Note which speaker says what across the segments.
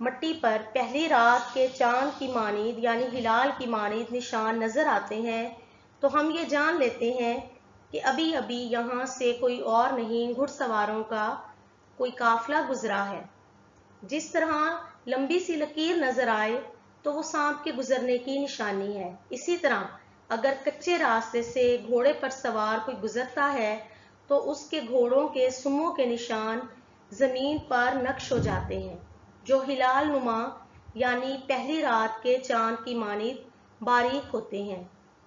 Speaker 1: مٹی پر پہلی رات کے چاند کی مانند یعنی ہلال کی مانند نشان نظر آتے ہیں تو ہم یہ جان لیتے ہیں کہ ابھی ابھی یہاں سے کوئی اور نہیں گھڑ سواروں کا کوئی قافلہ گزرا ہے۔ جس طرح لمبی سی لکیر نظر آئے تو وہ سانپ کے گزرنے کی نشانی ہے، اسی طرح اگر کچے راستے سے گھوڑے پر سوار کوئی گزرتا ہے تو اس کے گھوڑوں کے سموں کے نشان زمین پر نقش ہو جاتے ہیں، جو ہلال نما یعنی پہلی رات کے چاند کی مانند باریک ہوتے ہیں۔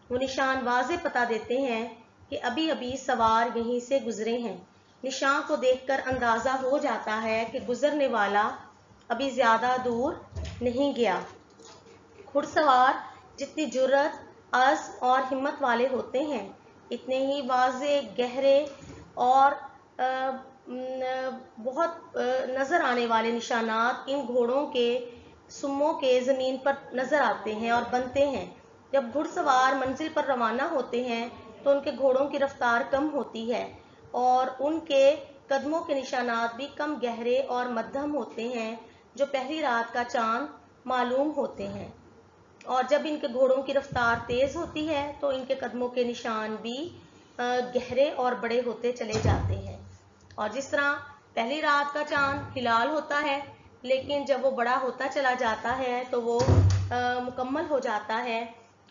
Speaker 1: وہ نشان واضح پتہ دیتے ہیں کہ ابھی ابھی سوار یہیں سے گزرے ہیں۔ نشان کو دیکھ کر اندازہ ہو جاتا ہے کہ گزرنے والا ابھی زیادہ دور نہیں گیا۔ گھڑ سوار جتنی جرأت، عزم اور ہمت والے ہوتے ہیں، اتنے ہی واضح، گہرے اور بہت نظر آنے والے نشانات ان گھوڑوں کے سموں کے زمین پر نظر آتے ہیں اور بنتے ہیں۔ جب گھڑ سوار منزل پر روانہ ہوتے ہیں تو ان کے گھوڑوں کی رفتار کم ہوتی ہے اور ان کے قدموں کے نشانات بھی کم گہرے اور مدھم ہوتے ہیں جو پہلی رات کا چاند معلوم ہوتے ہیں، اور جب ان کے گھوڑوں کی رفتار تیز ہوتی ہے تو ان کے قدموں کے نشان بھی گہرے اور بڑے ہوتے چلے جاتے ہیں۔ اور جس طرح پہلی رات کا چاند ہلال ہوتا ہے لیکن جب وہ بڑا ہوتا چلا جاتا ہے تو وہ مکمل ہو جاتا ہے،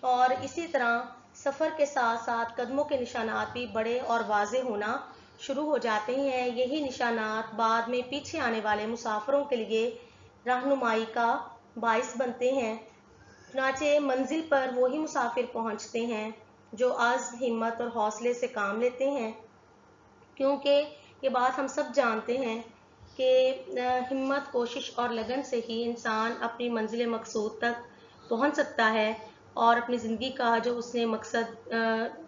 Speaker 1: اور اسی طرح سفر کے ساتھ ساتھ قدموں کے نشانات بھی بڑے اور واضح ہونا شروع ہو جاتے ہیں۔ یہی نشانات بعد میں پیچھے آنے والے مسافروں کے لیے رہنمائی کا باعث بنتے ہیں۔ چنانچہ منزل پر وہی مسافر پہنچتے ہیں جو عزم، ہمت اور حوصلے سے کام لیتے ہیں، کیونکہ یہ بات ہم سب جانتے ہیں کہ ہمت، کوشش اور لگن سے ہی انسان اپنی منزل مقصود تک پہنچ سکتا ہے اور اپنی زندگی کا جو اس نے مقصد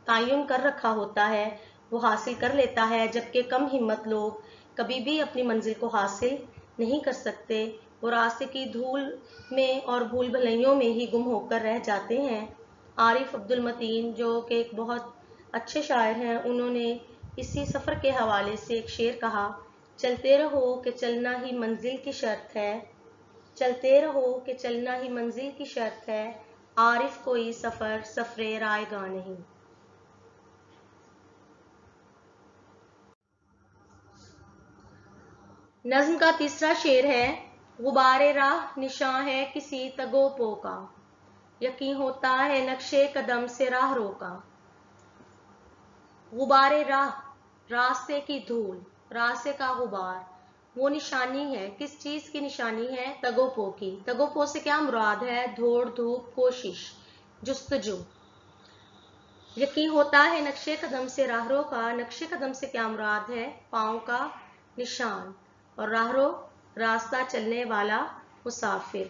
Speaker 1: تعین کر رکھا ہوتا ہے وہ حاصل کر لیتا ہے، جبکہ کم ہمت لوگ کبھی بھی اپنی منزل کو حاصل نہیں کر سکتے، وہ راستے کی دھول میں اور بھول بھلیوں میں ہی گم ہو کر رہ جاتے ہیں۔ عارف عبد المتین جو کہ ایک بہت اچھے شاعر ہیں، انہوں نے اسی سفر کے حوالے سے ایک شعر کہا: چلتے رہو کہ چلنا ہی منزل کی شرط ہے، چلتے رہو کہ چلنا ہی منزل کی شرط ہے، عارف کوئی سفر سفر رائے گاہ نہیں۔ نظم کا تیسرا شعر ہے: غبار راہ نشاں ہے کسی تگو پو کا، یقیں ہوتا ہے نقش قدم سے راہ رو کا۔ غبار راہ، راستے کی دھول، راستے کا غبار، وہ نشانی ہے، کس چیز کی نشانی ہے؟ تگو پو کی۔ تگو پو سے کیا مراد ہے؟ دوڑ دھوپ، کوشش، جستجو۔ یقیں ہوتا ہے نقش قدم سے راہ رو کا، نقش قدم سے کیا مراد ہے؟ پاؤں کا نشان، اور راہ رو، راستہ چلنے والا مسافر۔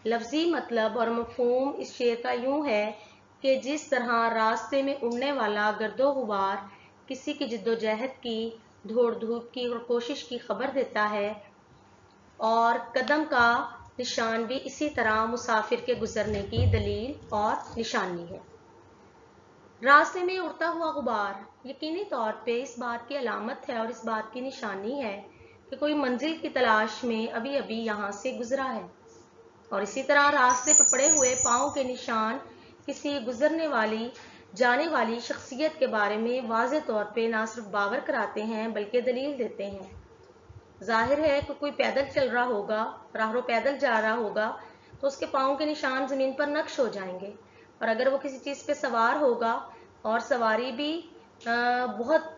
Speaker 1: لفظی مطلب اور مفہوم اس شعر کا یوں ہے کہ جس طرح راستے میں اڑنے والا گرد و غبار کسی کی جد و جہد کی، دوڑ دھوپ کی اور کوشش کی خبر دیتا ہے، اور قدم کا نشان بھی اسی طرح مسافر کے گزرنے کی دلیل اور نشانی ہے۔ راستے میں اڑتا ہوا غبار یقینی طور پہ اس بات کی علامت ہے اور اس بات کی نشانی ہے کہ کوئی منزل کی تلاش میں ابھی ابھی یہاں سے گزرا ہے، اور اسی طرح راستے پہ پڑے ہوئے پاؤں کے نشان کسی گزرنے والی، جانے والی شخصیت کے بارے میں واضح طور پہ نہ صرف باور کراتے ہیں بلکہ دلیل دیتے ہیں۔ ظاہر ہے کہ کوئی پیدل چل رہا ہوگا، راہرو پیدل جا رہا ہوگا تو اس کے پاؤں کے نشان زمین پر نقش ہو جائیں گے، اور اگر وہ کسی چیز پہ سوار ہوگا اور سواری بھی بہت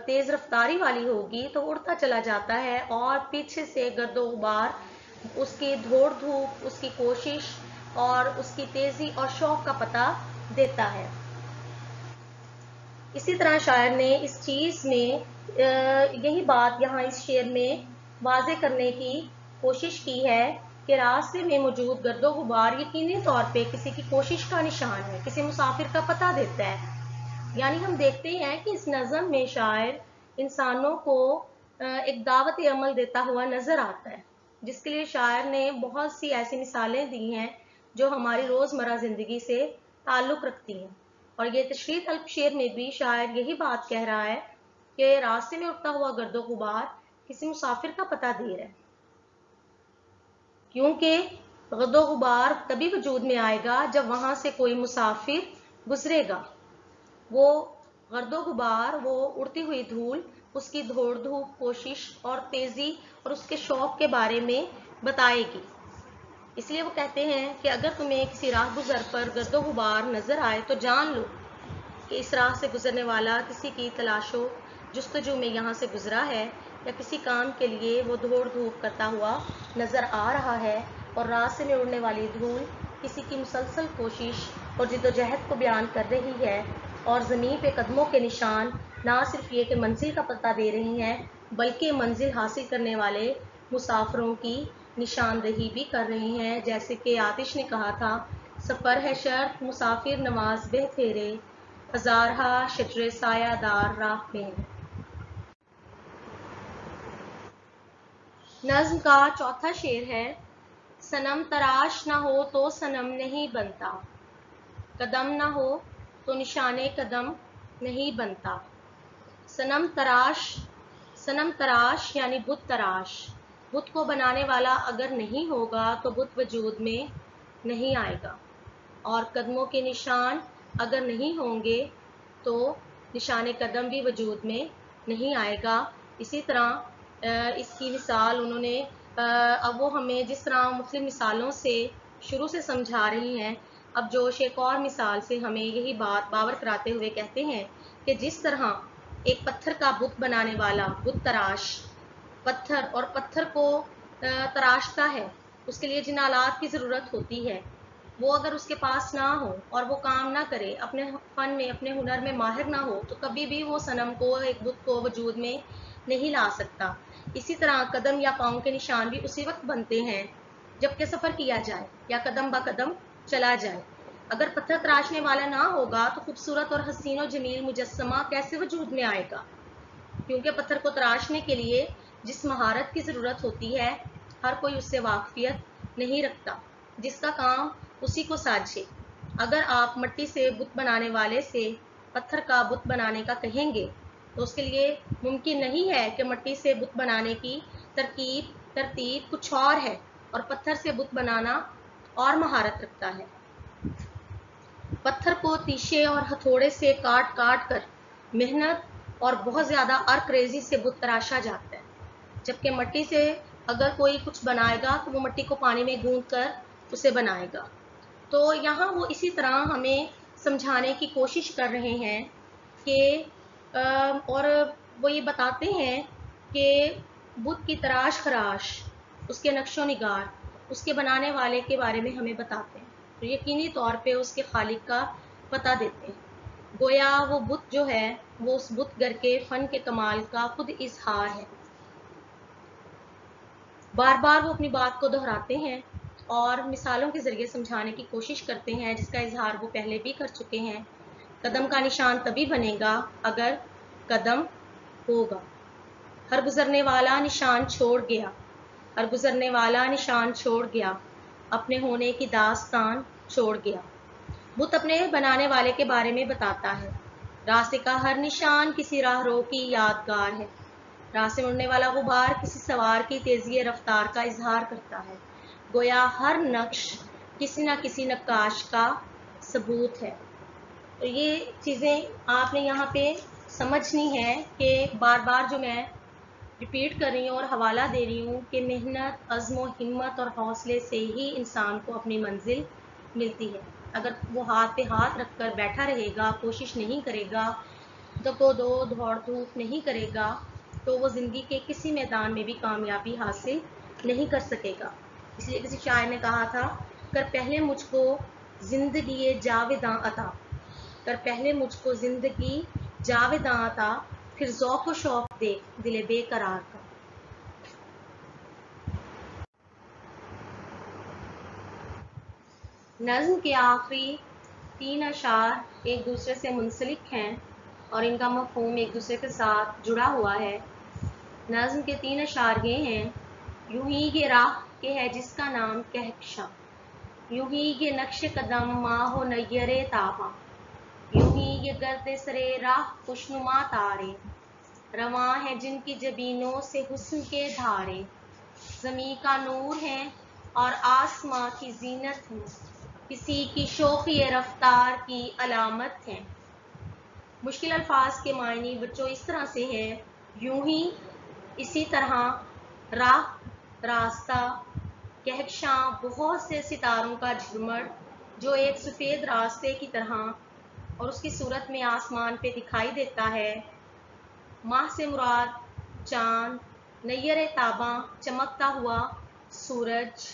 Speaker 1: تیز رفتاری والی ہوگی تو اڑتا چلا جاتا ہے، اور پیچھے سے گرد و غبار اس کی دوڑ دھوپ، اس کی کوشش اور اس کی تیزی اور شوق کا پتہ دیتا ہے۔ اسی طرح شاعر نے اس چیز میں یہی بات یہاں اس شعر میں واضح کرنے کی کوشش کی ہے کہ راستے میں موجود گرد و غبار یقینی طور پہ کسی کی کوشش کا نشان ہے، کسی مسافر کا پتہ دیتا ہے۔ یعنی ہم دیکھتے ہیں کہ اس نظم میں شاعر انسانوں کو ایک دعوت عمل دیتا ہوا نظر آتا ہے، جس کے لیے شاعر نے بہت سی ایسی مثالیں دی ہیں جو ہماری روزمرہ زندگی سے تعلق رکھتی ہیں، اور یہ تشریح طلب شعر میں بھی شاعر یہی بات کہہ رہا ہے کہ راستے میں اڑتا ہوا گرد و غبار کسی مسافر کا پتہ دے رہا ہے، کیونکہ غد و غبار تبھی وجود میں آئے گا جب وہاں سے کوئی مسافر گزرے گا. وہ غرد و غبار، وہ اڑتی ہوئی دھول، اس کی دوڑ دھوپ، کوشش اور تیزی اور اس کے شوق کے بارے میں بتائے گی. اس لیے وہ کہتے ہیں کہ اگر تمہیں کسی راہ گزر پر گرد و غبار نظر آئے تو جان لو کہ اس راہ سے گزرنے والا کسی کی تلاش و جستجو میں یہاں سے گزرا ہے، یا کسی کام کے لیے وہ دوڑ دھوپ کرتا ہوا نظر آ رہا ہے، اور راستے میں اڑنے والی دھول کسی کی مسلسل کوشش اور جد و جہد کو بیان کر رہی ہے، اور زمین پہ قدموں کے نشان نہ صرف یہ کہ منزل کا پتہ دے رہی ہیں بلکہ منزل حاصل کرنے والے مسافروں کی نشاندہی بھی کر رہی ہیں. جیسے کہ آتش نے کہا تھا، سفر ہے شرط مسافر نواز بہ پھیرے، ہزارہا شجر سایہ دار راہ میں. نظم کا چوتھا شعر ہے: صنم تراش نہ ہو تو صنم نہیں بنتا، قدم نہ ہو تو نشان قدم نہیں بنتا. صنم تراش یعنی بت تراش. بت کو بنانے والا اگر نہیں ہوگا تو بت وجود میں نہیں آئے گا، اور قدموں کے نشان اگر نہیں ہوں گے تو نشان قدم بھی وجود میں نہیں آئے گا. اسی طرح اس کی مثال انہوں نے اب وہ ہمیں جس طرح مختلف مثالوں سے شروع سے سمجھا رہی ہیں، اب جوش ایک اور مثال سے ہمیں یہی بات باور کراتے ہوئے کہتے ہیں کہ جس طرح ایک پتھر کا بت بنانے والا بت تراش پتھر اور پتھر کو تراشتا ہے، اس کے لیے جن آلات کی ضرورت ہوتی ہے وہ اگر اس کے پاس نہ ہو اور وہ کام نہ کرے، اپنے فن میں اپنے ہنر میں ماہر نہ ہو، تو کبھی بھی وہ صنم کو ایک بت کو وجود میں نہیں لا سکتا. اسی طرح قدم یا پاؤں کے نشان بھی اسی وقت بنتے ہیں جب کہ سفر کیا جائے یا قدم با قدم چلا جائے. اگر پتھر تراشنے والا نہ ہوگا تو خوبصورت اور حسین و جمیل مجسمہ کیسے وجود میں آئے گا؟ کیونکہ پتھر کو تراشنے کے لیے جس مہارت کی ضرورت ہوتی ہے ہر کوئی اس سے واقفیت نہیں رکھتا، جس کا کام اسی کو سانجھے. اگر آپ مٹی سے بت بنانے والے سے پتھر کا بت بنانے کا کہیں گے تو اس کے لیے ممکن نہیں ہے کہ مٹی سے بت بنانے کی ترتیب کچھ اور ہے اور پتھر سے بت بنانا اور مہارت رکھتا ہے. پتھر کو تیشے اور ہتھوڑے سے کاٹ کاٹ کر محنت اور بہت زیادہ عرق ریزی سے بت تراشا جاتا ہے، جبکہ مٹی سے اگر کوئی کچھ بنائے گا تو وہ مٹی کو پانی میں گوندھ کر اسے بنائے گا. تو یہاں وہ اسی طرح ہمیں سمجھانے کی کوشش کر رہے ہیں کہ اور وہ یہ بتاتے ہیں کہ بت کی تراش خراش، اس کے نقش و نگار، اس کے بنانے والے کے بارے میں ہمیں بتاتے ہیں، تو یقینی طور پہ اس کے خالق کا پتہ دیتے ہیں. گویا وہ بت جو ہے وہ اس بت گر کے فن کے کمال کا خود اظہار ہے. بار بار وہ اپنی بات کو دہراتے ہیں اور مثالوں کے ذریعے سمجھانے کی کوشش کرتے ہیں جس کا اظہار وہ پہلے بھی کر چکے ہیں. قدم کا نشان تبھی بنے گا اگر قدم ہوگا. ہر گزرنے والا نشان چھوڑ گیا، ہر گزرنے والا نشان چھوڑ گیا، اپنے ہونے کی داستان چھوڑ گیا. بت اپنے بنانے والے کے بارے میں بتاتا ہے. راستے کا ہر نشان کسی راہ رو کی یادگار ہے. راستے میں اڑنے والا غبار کسی سوار کی تیزی رفتار کا اظہار کرتا ہے. گویا ہر نقش کسی نہ کسی نقاش کا ثبوت ہے. تو یہ چیزیں آپ نے یہاں پہ سمجھنی ہے کہ بار بار جو میں ریپیٹ کر رہی ہوں اور حوالہ دے رہی ہوں کہ محنت، عزم و ہمت اور حوصلے سے ہی انسان کو اپنی منزل ملتی ہے. اگر وہ ہاتھ پہ ہاتھ رکھ کر بیٹھا رہے گا، کوشش نہیں کرے گا، دوڑ دھوپ نہیں کرے گا تو وہ زندگی کے کسی میدان میں بھی کامیابی حاصل نہیں کر سکے گا. اس لیے کسی شاعر نے کہا تھا، کر پہلے مجھ کو زندگی جاوداں عطا، کر پہلے مجھ کو زندگی جاوداں عطا، پھر ذوق و شوق دیکھ دل بے قرار کا. نظم کے آخری 3 اشعار ایک دوسرے سے منسلک ہیں اور ان کا مفہوم ایک دوسرے کے ساتھ جڑا ہوا ہے. نظم کے 3 اشعار یہ ہیں: یوں ہی یہ راہ کہ ہے جس کا نام کہکشاں، یوں ہی یہ نقش قدم ماہ و نیر تاباں، یوں ہی یہ گرد سرے راہ خوشنما تارے، رواں ہیں جن کی جبینوں سے حسن کے دھارے، زمیں کا نور ہیں اور آسماں کی زینت ہیں، کسی کی شوخی رفتار کی علامت ہیں۔ مشکل الفاظ کے معنی بچوں اس طرح سے ہیں: یوں ہی، اسی طرح، راہ، راستہ، کہکشاں، بہت سے ستاروں کا جھرمٹ جو ایک سفید راستے کی طرح اور اس کی صورت میں آسمان پہ دکھائی دیتا ہے۔ ماہ سے مراد چاند، نیر تاباں، چمکتا ہوا سورج،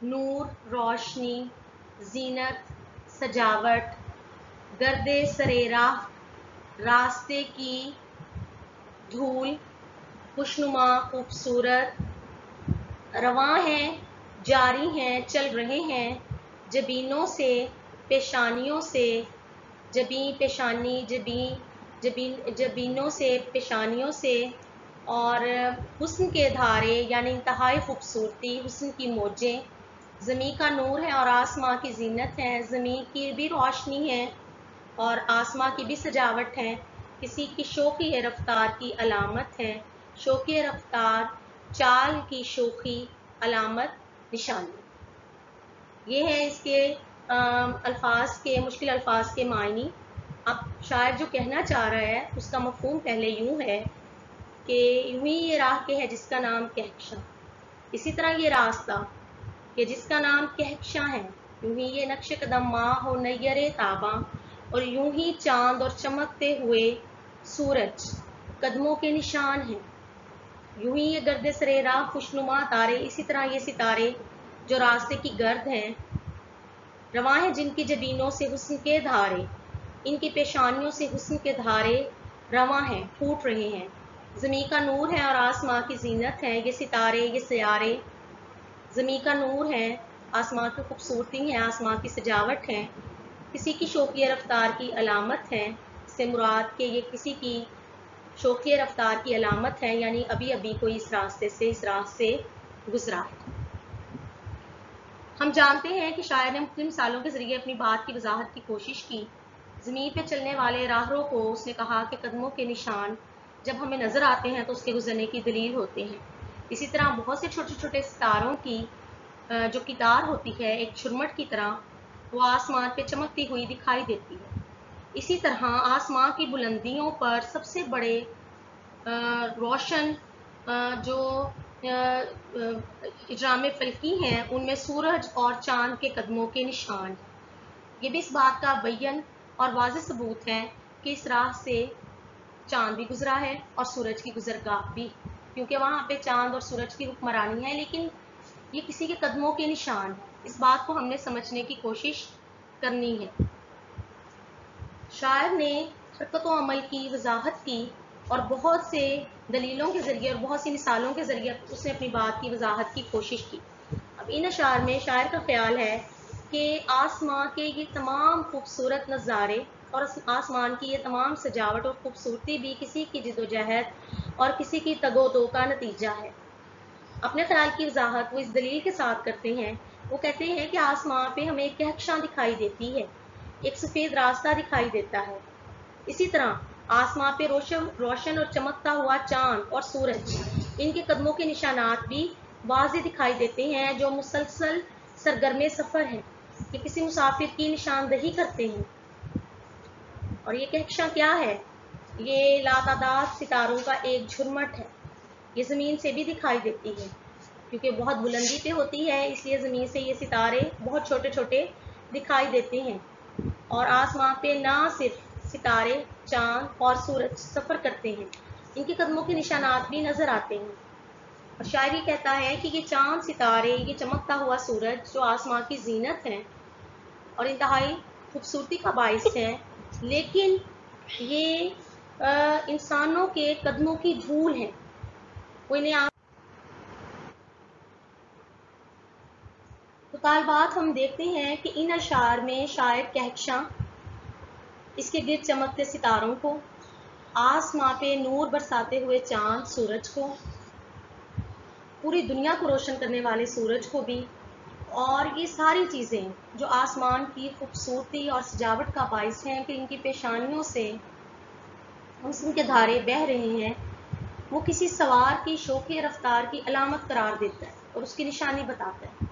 Speaker 1: نور، روشنی، زینت، سجاوٹ، گرد سرے راہ، راستے کی دھول، خوشنما، خوبصورت، رواں ہیں، جاری ہیں، چل رہے ہیں، جبینوں سے، پیشانیوں سے، جبیں، پیشانی، جبینوں سے، پیشانیوں سے، اور حسن کے دھارے یعنی انتہائی خوبصورتی، حسن کی موجیں، زمیں کا نور ہے اور آسماں کی زینت ہے، زمیں کی بھی روشنی ہے اور آسماں کی بھی سجاوٹ ہے، کسی کی شوخی رفتار کی علامت ہے، شوخی رفتار، چال کی شوخی، علامت، نشانی۔ یہ ہے اس کے الفاظ کے، مشکل الفاظ کے معنی۔ اب شاعر جو کہنا چاہ رہا ہے اس کا مفہوم پہلے یوں ہے کہ یوں ہی یہ راہ کے ہے جس کا نام کہکشاں، اسی طرح یہ راستہ کہ جس کا نام کہکشاں ہے، یوں ہی یہ نقش قدم ماہ و نیر تاباں، اور یوں ہی چاند اور چمکتے ہوئے سورج قدموں کے نشان ہیں، یوں ہی یہ گرد سرے راہ، خوشنما تارے، اسی طرح یہ ستارے جو راستے کی گرد ہیں، رواں ہیں جن کی جبینوں سے حسن کے دھارے، ان کی پیشانیوں سے حسن کے دھارے رواں ہیں، پھوٹ رہے ہیں، زمیں کا نور ہے اور آسماں کی زینت ہے، یہ ستارے، یہ سیارے زمیں کا نور ہے، آسمان کی خوبصورتی ہے، آسمان کی سجاوٹ ہے، کسی کی شوخی رفتار کی علامت ہے، سے مراد کہ یہ کسی کی شوخی رفتار کی علامت ہے، یعنی ابھی ابھی کوئی اس راستے سے، اس راہ سے گزرا ہے۔ ہم جانتے ہیں کہ شاعر نے مختلف مثالوں کے ذریعے اپنی بات کی وضاحت کی کوشش کی۔ زمین پہ چلنے والے راہروں کو اس نے کہا کہ قدموں کے نشان جب ہمیں نظر آتے ہیں تو اس کے گزرنے کی دلیل ہوتے ہیں۔ اسی طرح بہت سے چھوٹے چھوٹے ستاروں کی جو قطار ہوتی ہے ایک جھرمٹ کی طرح، وہ آسمان پہ چمکتی ہوئی دکھائی دیتی ہے۔ اسی طرح آسمان کی بلندیوں پر سب سے بڑے روشن جو اجرام فلکی ہیں ان میں سورج اور چاند کے قدموں کے نشان ہیں۔ یہ بھی اس بات کا بین اور واضح ثبوت ہے کہ اس راہ سے چاند بھی گزرا ہے اور سورج کی گزرگاہ بھی، کیونکہ وہاں پہ چاند اور سورج کی حکمرانی ہے، لیکن یہ کسی کے قدموں کے نشان ہیں۔ اس بات کو ہم نے سمجھنے کی کوشش کرنی ہے۔ شاعر نے حرکت و عمل کی وضاحت کی اور بہت سے دلیلوں کے ذریعے اور بہت سی مثالوں کے ذریعے اس نے اپنی بات کی وضاحت کی کوشش کی۔ اب ان اشعار میں شاعر کا خیال ہے کہ آسمان کے یہ تمام خوبصورت نظارے اور آسمان کی یہ تمام سجاوٹ اور خوبصورتی بھی کسی کی جد و جہد اور کسی کی تگ و دو کا نتیجہ ہے۔ اپنے خیال کی وضاحت وہ اس دلیل کے ساتھ کرتے ہیں، وہ کہتے ہیں کہ آسمان پہ ہمیں ایک کہکشاں دکھائی دیتی ہے، ایک سفید راستہ دکھائی دیتا ہے، اسی طرح آسمان پہ روشن اور چمکتا ہوا چاند اور سورج، ان کے قدموں کے نشانات بھی واضح دکھائی دیتے ہیں جو مسلسل سرگرم سفر ہیں، کہ کسی مسافر کی نشاندہی کرتے ہیں۔ اور یہ کہکشاں کیا ہے؟ یہ لاتعداد ستاروں کا ایک جھرمٹ ہے۔ یہ زمین سے بھی دکھائی دیتی ہے کیونکہ بہت بلندی پہ ہوتی ہے، اس لیے زمین سے یہ ستارے بہت چھوٹے چھوٹے دکھائی دیتے ہیں، اور آسمان پہ نہ صرف ستارے، چاند اور سورج سفر کرتے ہیں، ان کے قدموں کے نشانات بھی نظر آتے ہیں۔ اور شاعر یہ کہتا ہے کہ یہ چاند، ستارے، یہ چمکتا ہوا سورج جو آسمان کی زینت ہے اور انتہائی خوبصورتی کا باعث ہے، لیکن یہ انسانوں کے قدموں کی دھول ہے، وہ انہیں تو طالبات ہم دیکھتے ہیں کہ ان اشعار میں شاعر کہکشاں، اس کے گرد چمکتے ستاروں کو، آسمان پہ نور برساتے ہوئے چاند، سورج کو، پوری دنیا کو روشن کرنے والے سورج کو بھی، اور یہ ساری چیزیں جو آسمان کی خوبصورتی اور سجاوٹ کا باعث ہیں کہ ان کی پیشانیوں سے حسن کے دھارے بہہ رہے ہیں، وہ کسی سوار کی شوخی رفتار کی علامت قرار دیتا ہے اور اس کی نشانی بتاتا ہے۔